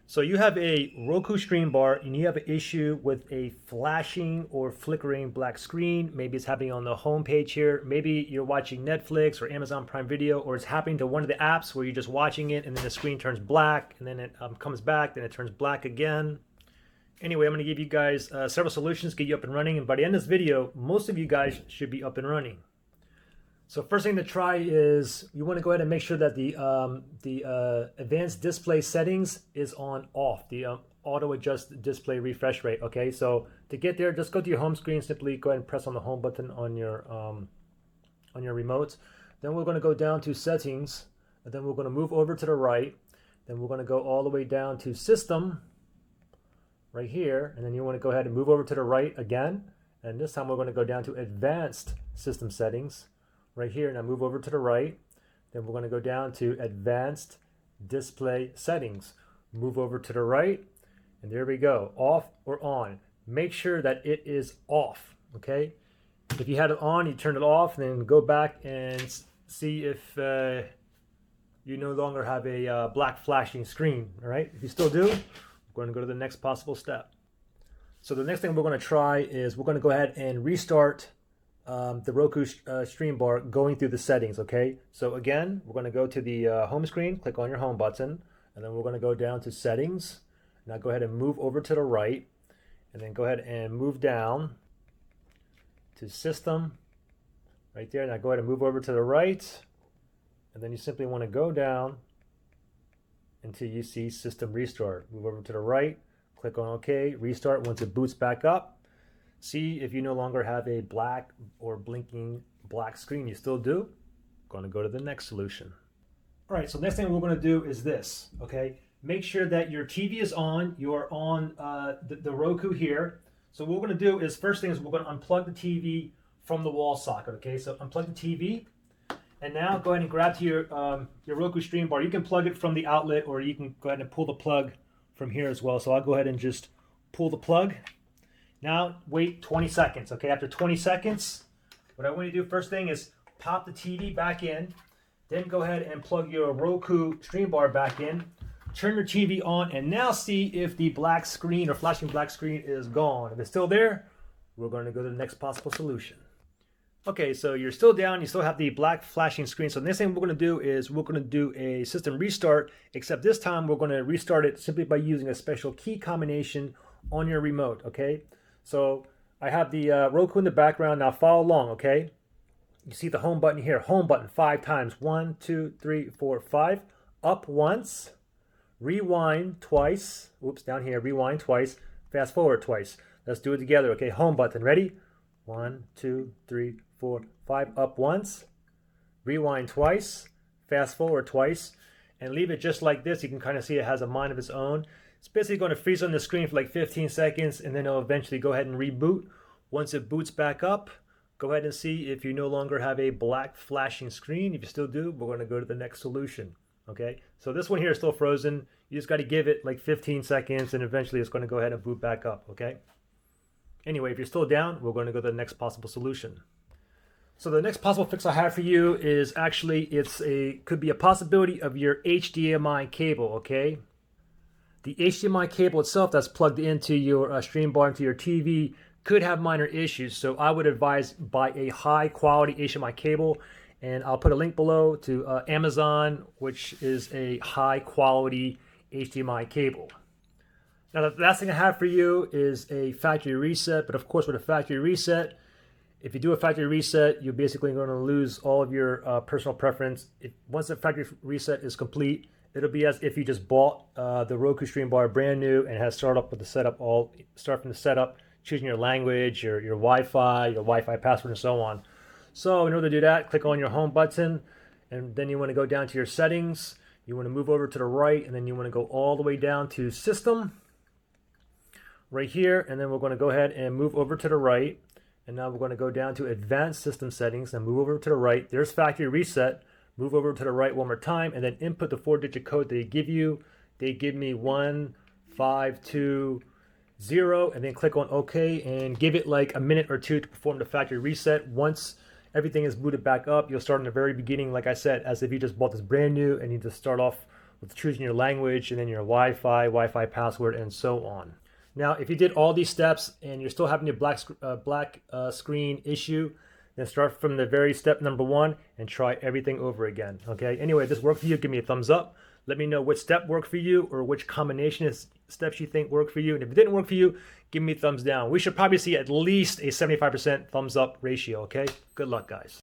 So you have a Roku Streambar and you have an issue with a flashing or flickering black screen. Maybe it's happening on the home page here. Maybe you're watching Netflix or Amazon Prime Video, or it's happening to one of the apps where you're just watching it and then the screen turns black and then it comes back, then it turns black again. Anyway, I'm going to give you guys several solutions to get you up and running. And by the end of this video, most of you guys should be up and running. So first thing to try is you want to go ahead and make sure that the advanced display settings is on off, the auto adjust display refresh rate. Okay, so to get there, just go to your home screen, simply go ahead and press on the home button on your remote. Then we're going to go down to settings, and then we're going to move over to the right. Then we're going to go all the way down to system right here, and then you want to go ahead and move over to the right again, and this time we're going to go down to advanced system settings right here. Now move over to the right, then we're going to go down to advanced display settings, move over to the right, and there we go, off or on. Make sure that it is off. Okay, if you had it on, you turn it off, and then go back and see if you no longer have a black flashing screen. All right, if you still do, we're going to go to the next possible step. So the next thing we're going to try is we're going to go ahead and restart the Roku Streambar going through the settings. Okay, so again, we're going to go to the home screen, click on your home button, and then we're going to go down to settings. Now go ahead and move over to the right, and then go ahead and move down to system right there. Now go ahead and move over to the right, and then you simply want to go down until you see system restart. Move over to the right, click on OK, restart. Once it boots back up, see if you no longer have a black or blinking black screen. You still do. Going to go to the next solution. All right, so next thing we're going to do is this. Okay, make sure that your TV is on. You're on the Roku here. So what we're going to do is, first thing is we're going to unplug the TV from the wall socket. Okay, so unplug the TV, and now go ahead and grab to your Roku Streambar. You can plug it from the outlet, or you can go ahead and pull the plug from here as well. So I'll go ahead and just pull the plug. Now wait 20 seconds. Okay, after 20 seconds, what I want you to do first thing is pop the TV back in, then go ahead and plug your Roku Streambar back in, turn your TV on, and now see if the black screen or flashing black screen is gone. If it's still there, we're going to go to the next possible solution. Okay, so you're still down, you still have the black flashing screen. So the next thing we're going to do is we're going to do a system restart, except this time we're going to restart it simply by using a special key combination on your remote. Okay, so I have the Roku in the background. Now follow along. Okay, you see the home button here, home button 5 times. 1, 2, 3, 4, 5. Up once, rewind twice. Oops, down here, rewind twice, fast forward twice. Let's do it together. Okay, home button, ready? 1, 2, 3, 4, 5. Up once, rewind twice, fast forward twice, and leave it just like this. You can kind of see it has a mind of its own. It's basically going to freeze on the screen for like 15 seconds, and then it'll eventually go ahead and reboot. Once it boots back up, go ahead and see if you no longer have a black flashing screen. If you still do, we're going to go to the next solution. Okay, so this one here is still frozen. You just got to give it like 15 seconds, and eventually it's going to go ahead and boot back up. Okay, anyway, if you're still down, we're going to go to the next possible solution. So the next possible fix I have for you is actually could be a possibility of your HDMI cable. Okay, the HDMI cable itself that's plugged into your Streambar, into your TV, could have minor issues. So I would advise buy a high quality HDMI cable, and I'll put a link below to Amazon, which is a high quality HDMI cable. Now the last thing I have for you is a factory reset, but of course with a factory reset, if you do a factory reset, you're basically going to lose all of your personal preference. Once the factory reset is complete, it'll be as if you just bought the Roku Streambar brand new and has started up with the setup, start from the setup, choosing your language, your Wi-Fi password, and so on. So in order to do that, click on your home button, and then you want to go down to your settings. You want to move over to the right, and then you want to go all the way down to system right here, and then we're going to go ahead and move over to the right. And now we're going to go down to advanced system settings and move over to the right. There's factory reset. Move over to the right one more time, and then input the 4-digit code they give you. They give me 1520, and then click on OK and give it like a minute or two to perform the factory reset. Once everything is booted back up, you'll start in the very beginning, like I said, as if you just bought this brand new and you just start off with choosing your language and then your Wi-Fi password, and so on. Now, if you did all these steps and you're still having a black screen issue, then start from the very step number 1 and try everything over again. Okay. Anyway, if this worked for you, give me a thumbs up. Let me know which step worked for you or which combination of steps you think worked for you. And if it didn't work for you, give me a thumbs down. We should probably see at least a 75% thumbs up ratio. Okay. Good luck, guys.